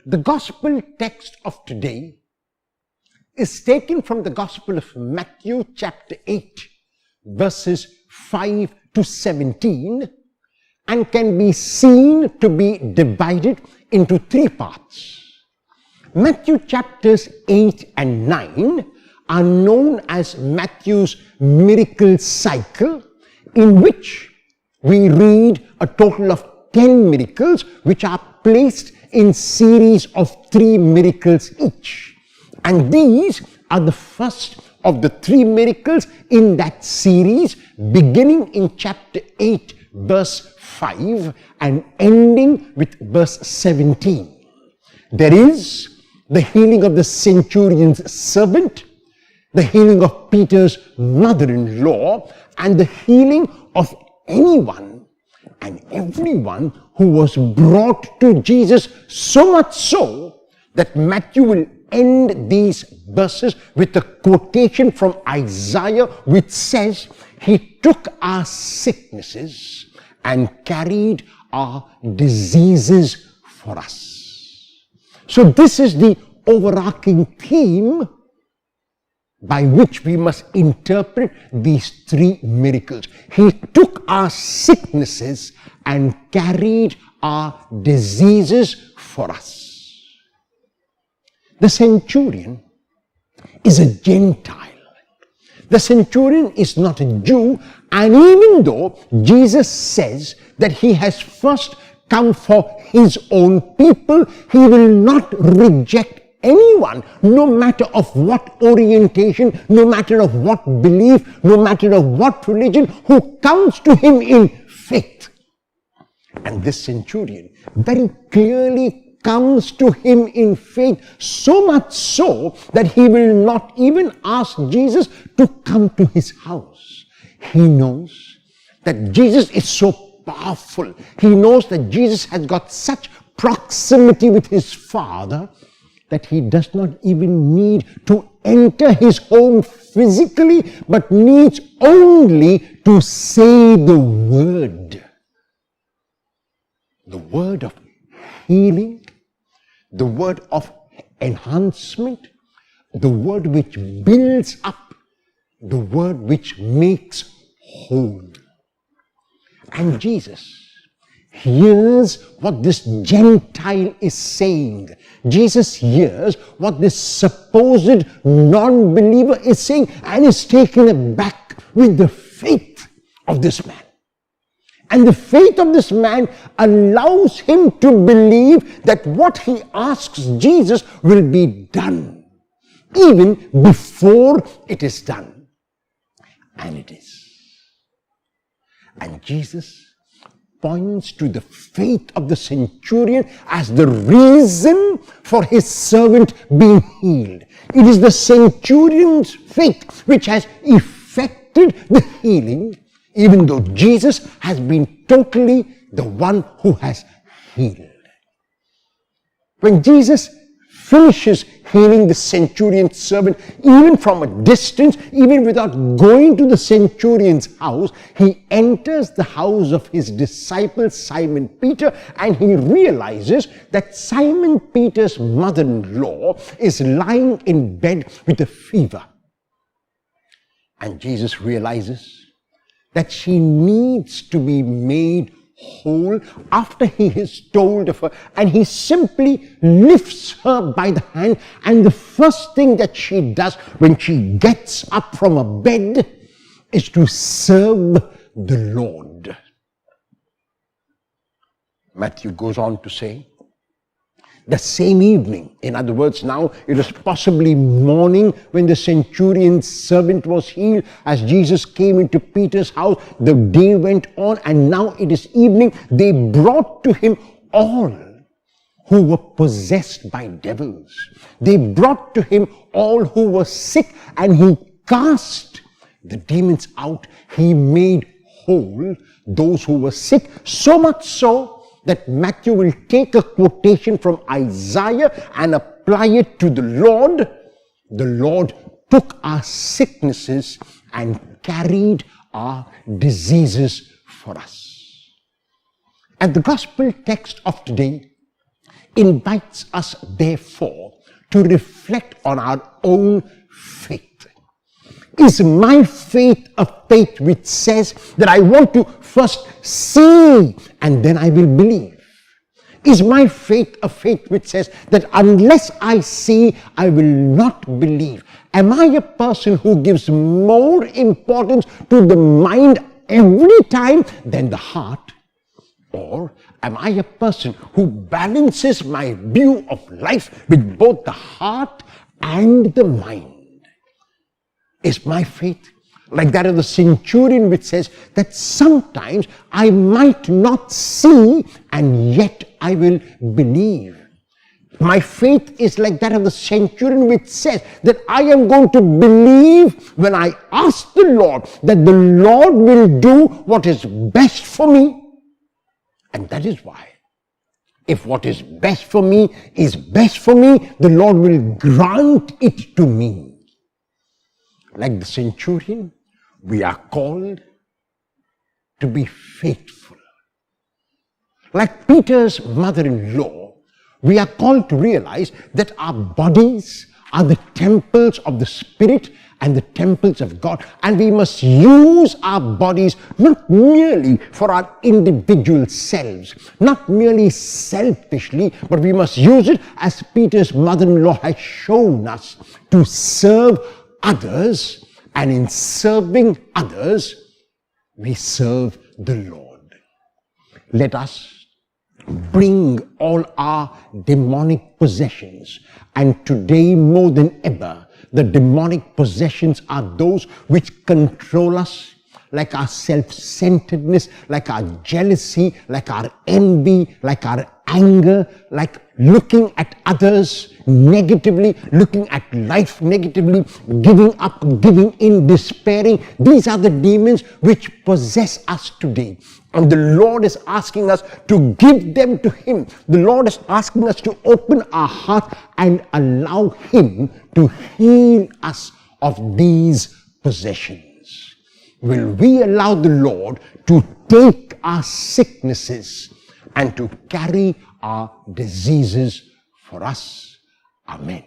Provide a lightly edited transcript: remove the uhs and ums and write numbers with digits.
The gospel text of today is taken from the Gospel of Matthew chapter 8, verses 5 to 17, and can be seen to be divided into three parts. Matthew chapters 8 and 9 are known as Matthew's miracle cycle, in which we read a total of 10 miracles which are placed in series of 3 miracles each. And these are the first of the 3 miracles in that series, beginning in chapter 8, verse 5 and ending with verse 17. There is the healing of the centurion's servant, the healing of Peter's mother-in-law, and the healing of anyone and everyone who was brought to Jesus, so much so that Matthew will end these verses with a quotation from Isaiah which says, "He took our sicknesses and carried our diseases for us." So this is the overarching theme by which we must interpret these 3 miracles. He took our sicknesses and carried our diseases for us. The centurion is a Gentile. The centurion is not a Jew, and even though Jesus says that he has first come for his own people, he will not reject anyone, no matter of what orientation, no matter of what belief, no matter of what religion, who comes to him in faith. And this centurion very clearly comes to him in faith, so much so that he will not even ask Jesus to come to his house. He knows that Jesus is so powerful. He knows that Jesus has got such proximity with his Father that he does not even need to enter his home physically, but needs only to say the word of healing, the word of enhancement, the word which builds up, the word which makes whole. And Jesus hears what this Gentile is saying. Jesus hears what this supposed non-believer is saying and is taken aback with the faith of this man. And the faith of this man allows him to believe that what he asks Jesus will be done, even before it is done. And it is. And Jesus points to the faith of the centurion as the reason for his servant being healed. It is the centurion's faith which has effected the healing, even though Jesus has been totally the one who has healed. When Jesus finishes healing the centurion's servant, even from a distance, even without going to the centurion's house, he enters the house of his disciple Simon Peter, and he realizes that Simon Peter's mother-in-law is lying in bed with a fever. And Jesus realizes that she needs to be made whole after he is told of her, and he simply lifts her by the hand, and the first thing that she does when she gets up from a bed is to serve the Lord. Matthew goes on to say, the same evening, in other words, now it was possibly morning when the centurion's servant was healed. As Jesus came into Peter's house, the day went on, and now it is evening. They brought to him all who were possessed by devils. They brought to him all who were sick, and he cast the demons out. He made whole those who were sick, so much so that Matthew will take a quotation from Isaiah and apply it to the Lord. The Lord took our sicknesses and carried our diseases for us. And the gospel text of today invites us, therefore, to reflect on our own faith. Is my faith a faith which says that I want to first see and then I will believe? Is my faith a faith which says that unless I see, I will not believe? Am I a person who gives more importance to the mind every time than the heart? Or am I a person who balances my view of life with both the heart and the mind? Is my faith like that of the Centurion, which says that sometimes I might not see and yet I will believe? My faith is like that of the Centurion, which says that I am going to believe when I ask the Lord that the Lord will do what is best for me. And that is why, if what is best for me is best for me, the Lord will grant it to me. Like the Centurion, we are called to be faithful. Like Peter's mother-in-law, we are called to realize that our bodies are the temples of the Spirit and the temples of God. And we must use our bodies not merely for our individual selves, not merely selfishly, but we must use it, as Peter's mother-in-law has shown us, to serve others, and in serving others, we serve the Lord. Let us bring all our demonic possessions, and today more than ever, the demonic possessions are those which control us, like our self-centeredness, like our jealousy, like our envy, like our anger, like looking at others negatively, looking at life negatively, giving up, giving in, despairing. These are the demons which possess us today. And the Lord is asking us to give them to Him. The Lord is asking us to open our heart and allow Him to heal us of these possessions. Will we allow the Lord to take our sicknesses and to carry our diseases for us? Amen.